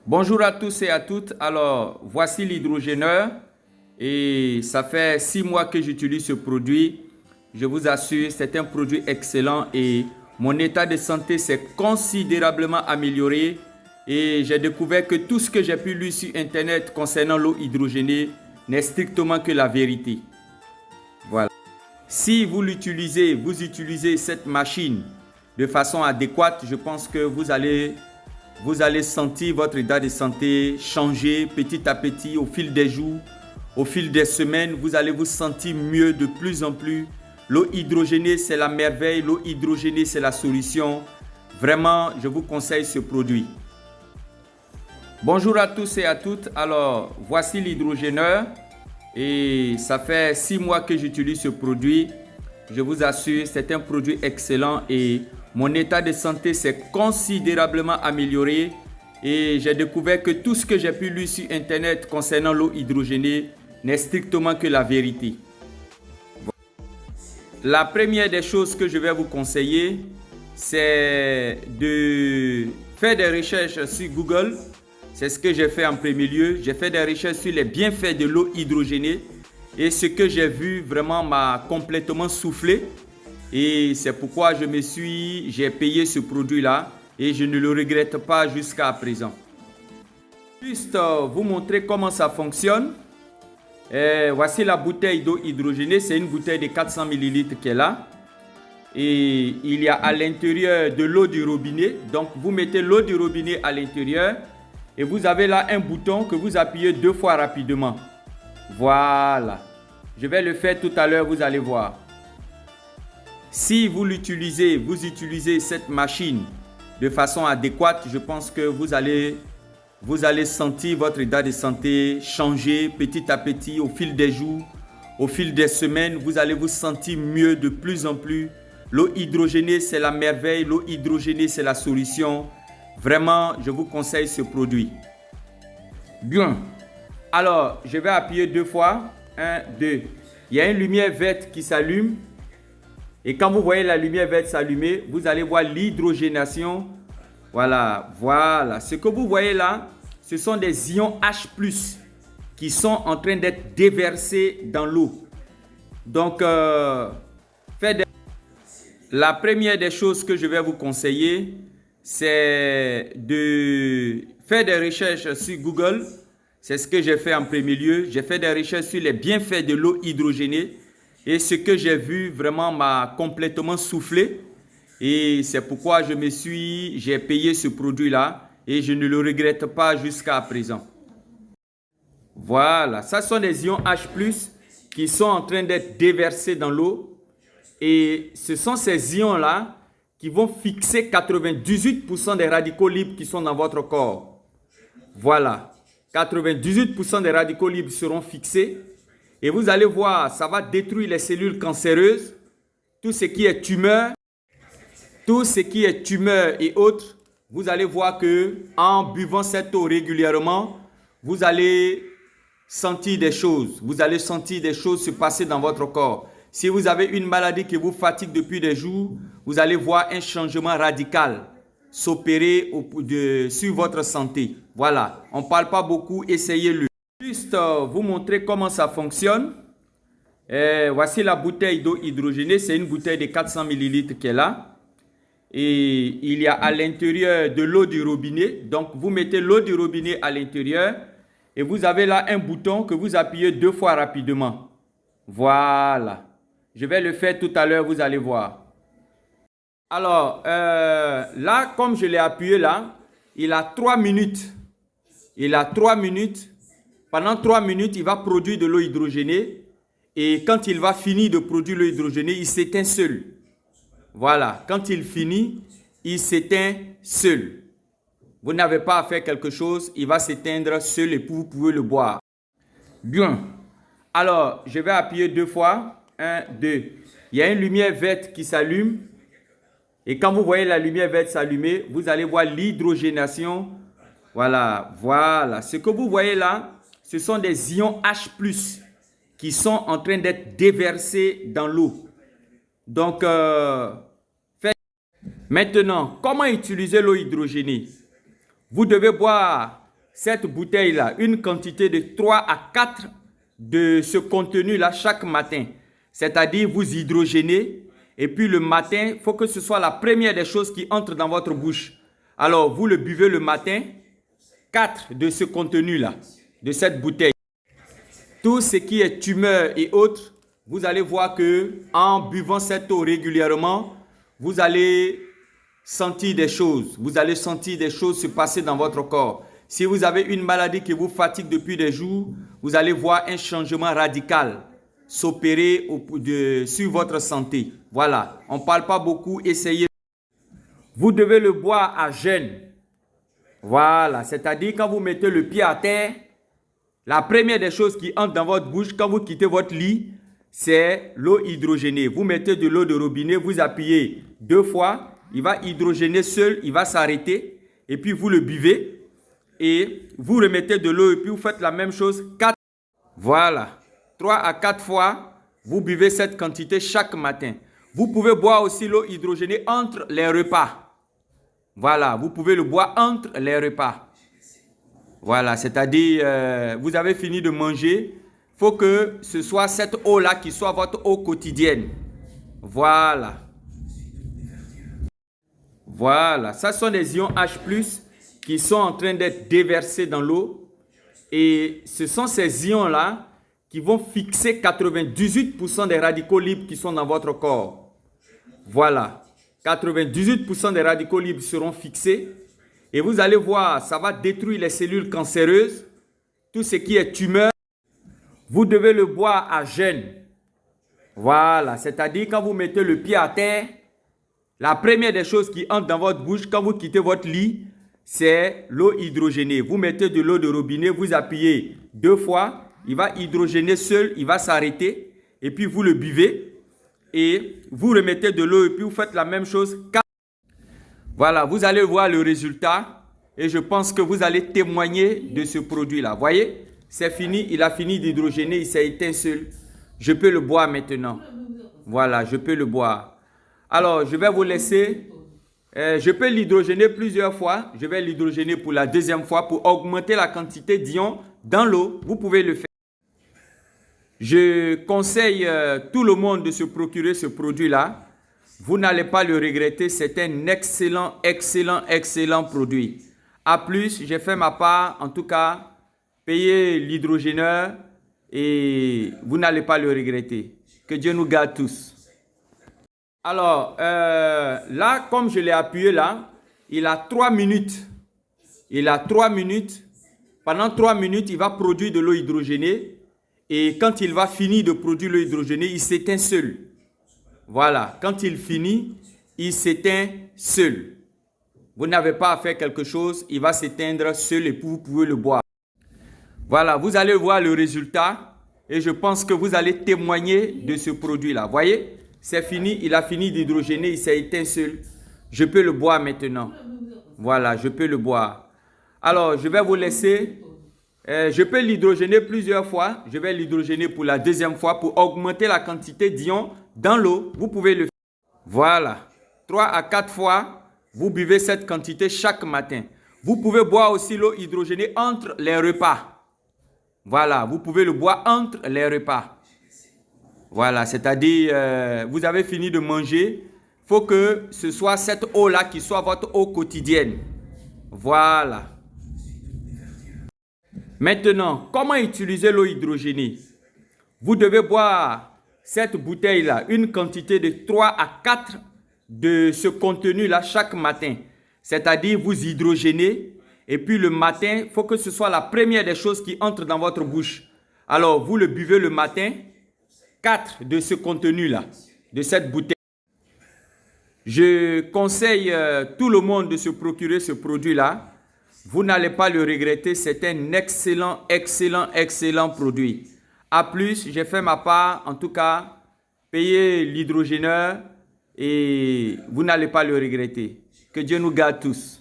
Bonjour à tous et à toutes. Alors, voici l'hydrogéneur et ça fait 6 mois que j'utilise ce produit. Je vous assure, c'est un produit excellent et mon état de santé s'est considérablement amélioré et j'ai découvert que tout ce que j'ai pu lire sur Internet concernant l'eau hydrogénée n'est strictement que la vérité. Voilà. Si vous l'utilisez, vous utilisez cette machine de façon adéquate, je pense que vous allez sentir votre état de santé changer petit à petit au fil des jours, au fil des semaines. Vous allez vous sentir mieux de plus en plus. L'eau hydrogénée, c'est la merveille. L'eau hydrogénée, c'est la solution. Vraiment, je vous conseille ce produit. Bonjour à tous et à toutes. Alors, voici l'hydrogéneur et ça fait 6 mois que j'utilise ce produit. Je vous assure, c'est un produit excellent et mon état de santé s'est considérablement amélioré et j'ai découvert que tout ce que j'ai pu lire sur Internet concernant l'eau hydrogénée n'est strictement que la vérité. La première des choses que je vais vous conseiller, c'est de faire des recherches sur Google. C'est ce que j'ai fait en premier lieu. J'ai fait des recherches sur les bienfaits de l'eau hydrogénée et ce que j'ai vu vraiment m'a complètement soufflé. Et c'est pourquoi j'ai payé ce produit-là et je ne le regrette pas jusqu'à présent. Juste vous montrer comment ça fonctionne. Voici la bouteille d'eau hydrogénée. C'est une bouteille de 400 ml qui est là. Et il y a à l'intérieur de l'eau du robinet. Donc vous mettez l'eau du robinet à l'intérieur. Et vous avez là un bouton que vous appuyez 2 fois rapidement. Voilà. Je vais le faire tout à l'heure, vous allez voir. Si vous utilisez cette machine de façon adéquate, je pense que vous allez sentir votre état de santé changer petit à petit au fil des jours, au fil des semaines. Vous allez vous sentir mieux de plus en plus. L'eau hydrogénée, c'est la merveille. L'eau hydrogénée, c'est la solution. Vraiment, je vous conseille ce produit. Bien. Alors, je vais appuyer 2 fois. 1, 2. Il y a une lumière verte qui s'allume. Et quand vous voyez la lumière verte s'allumer, vous allez voir l'hydrogénation. Voilà. Ce que vous voyez là, ce sont des ions H+, qui sont en train d'être déversés dans l'eau. Donc, la première des choses que je vais vous conseiller, c'est de faire des recherches sur Google. C'est ce que j'ai fait en premier lieu. J'ai fait des recherches sur les bienfaits de l'eau hydrogénée. Et ce que j'ai vu vraiment m'a complètement soufflé. Et c'est pourquoi j'ai payé ce produit-là. Et je ne le regrette pas jusqu'à présent. Voilà, ça sont des ions H+, qui sont en train d'être déversés dans l'eau. Et ce sont ces ions-là qui vont fixer 98% des radicaux libres qui sont dans votre corps. Voilà. 98% des radicaux libres seront fixés. Et vous allez voir, ça va détruire les cellules cancéreuses, tout ce qui est tumeur et autres. Vous allez voir que en buvant cette eau régulièrement, vous allez sentir des choses. Vous allez sentir des choses se passer dans votre corps. Si vous avez une maladie qui vous fatigue depuis des jours, vous allez voir un changement radical s'opérer sur votre santé. Voilà, on ne parle pas beaucoup, essayez-le. Juste vous montrer comment ça fonctionne. Voici la bouteille d'eau hydrogénée. C'est une bouteille de 400 ml qui est là. Et il y a à l'intérieur de l'eau du robinet. Donc vous mettez l'eau du robinet à l'intérieur. Et vous avez là un bouton que vous appuyez 2 fois rapidement. Voilà. Je vais le faire tout à l'heure, vous allez voir. Alors, là, comme je l'ai appuyé là, il a 3 minutes. Pendant 3 minutes, il va produire de l'eau hydrogénée. Et quand il va finir de produire l'eau hydrogénée, il s'éteint seul. Voilà. Quand il finit, il s'éteint seul. Vous n'avez pas à faire quelque chose. Il va s'éteindre seul et vous pouvez le boire. Bien. Alors, je vais appuyer 2 fois. 1, 2. Il y a une lumière verte qui s'allume. Et quand vous voyez la lumière verte s'allumer, vous allez voir l'hydrogénation. Voilà. Ce que vous voyez là, ce sont des ions H+, qui sont en train d'être déversés dans l'eau. Donc, maintenant, comment utiliser l'eau hydrogénée? Vous devez boire cette bouteille-là, une quantité de 3 à 4 de ce contenu-là chaque matin. C'est-à-dire, vous hydrogénez et puis le matin, il faut que ce soit la première des choses qui entre dans votre bouche. Alors, vous le buvez le matin, 4 de ce contenu-là, de cette bouteille. Tout ce qui est tumeur et autres, vous allez voir que en buvant cette eau régulièrement, vous allez sentir des choses. Vous allez sentir des choses se passer dans votre corps. Si vous avez une maladie qui vous fatigue depuis des jours, vous allez voir un changement radical s'opérer sur votre santé. Voilà, on ne parle pas beaucoup, essayez. Vous devez le boire à jeûne. Voilà, c'est-à-dire quand vous mettez le pied à terre, la première des choses qui entre dans votre bouche quand vous quittez votre lit, c'est l'eau hydrogénée. Vous mettez de l'eau de robinet, vous appuyez 2 fois, il va hydrogéner seul, il va s'arrêter, et puis vous le buvez, et vous remettez de l'eau, et puis vous faites la même chose 4. Voilà, 3 à 4 fois, vous buvez cette quantité chaque matin. Vous pouvez boire aussi l'eau hydrogénée entre les repas. Voilà, vous pouvez le boire entre les repas. Voilà, c'est-à-dire, vous avez fini de manger, il faut que ce soit cette eau-là qui soit votre eau quotidienne. Voilà. Voilà, ça sont des ions H+, qui sont en train d'être déversés dans l'eau. Et ce sont ces ions-là qui vont fixer 98% des radicaux libres qui sont dans votre corps. Voilà, 98% des radicaux libres seront fixés. Et vous allez voir, ça va détruire les cellules cancéreuses, tout ce qui est tumeur. Vous devez le boire à jeûne. Voilà, c'est-à-dire quand vous mettez le pied à terre, la première des choses qui entre dans votre bouche quand vous quittez votre lit, c'est l'eau hydrogénée. Vous mettez de l'eau de robinet, vous appuyez 2 fois, il va hydrogéner seul, il va s'arrêter, et puis vous le buvez, et vous remettez de l'eau, et puis vous faites la même chose 4. Voilà, vous allez voir le résultat et je pense que vous allez témoigner de ce produit-là. Voyez, c'est fini, il a fini d'hydrogéner, il s'est éteint seul. Je peux le boire maintenant. Voilà, je peux le boire. Alors, je vais vous laisser. Je peux l'hydrogéner plusieurs fois. Je vais l'hydrogéner pour la deuxième fois pour augmenter la quantité d'ions dans l'eau. Vous pouvez le faire. Je conseille tout le monde de se procurer ce produit-là. Vous n'allez pas le regretter, c'est un excellent, excellent, excellent produit. A plus, j'ai fait ma part, en tout cas, payez l'hydrogéneur et vous n'allez pas le regretter. Que Dieu nous garde tous. Alors, là, comme je l'ai appuyé là, il a 3 minutes. Il a 3 minutes. Pendant 3 minutes, il va produire de l'eau hydrogénée. Et quand il va finir de produire l'eau hydrogénée, il s'éteint seul. Voilà, quand il finit, il s'éteint seul. Vous n'avez pas à faire quelque chose, il va s'éteindre seul et vous pouvez le boire. Voilà, vous allez voir le résultat et je pense que vous allez témoigner de ce produit-là. Voyez, c'est fini, il a fini d'hydrogéner, il s'est éteint seul. Je peux le boire maintenant. Voilà, je peux le boire. Alors, je vais vous laisser. Je peux l'hydrogéner plusieurs fois. Je vais l'hydrogéner pour la deuxième fois pour augmenter la quantité d'ions dans l'eau. Vous pouvez le faire. Voilà. 3 à 4 fois, vous buvez cette quantité chaque matin. Vous pouvez boire aussi l'eau hydrogénée entre les repas. Voilà, vous pouvez le boire entre les repas. Voilà, c'est-à-dire, vous avez fini de manger. Il faut que ce soit cette eau-là qui soit votre eau quotidienne. Voilà. Maintenant, comment utiliser l'eau hydrogénée? Vous devez boire cette bouteille-là, une quantité de 3 à 4 de ce contenu-là chaque matin. C'est-à-dire, vous hydrogénez et puis le matin, il faut que ce soit la première des choses qui entre dans votre bouche. Alors, vous le buvez le matin, 4 de ce contenu-là, de cette bouteille. Je conseille tout le monde de se procurer ce produit-là. Vous n'allez pas le regretter, c'est un excellent, excellent, excellent produit. A plus, j'ai fait ma part, en tout cas, payez l'hydrogéneur et vous n'allez pas le regretter. Que Dieu nous garde tous.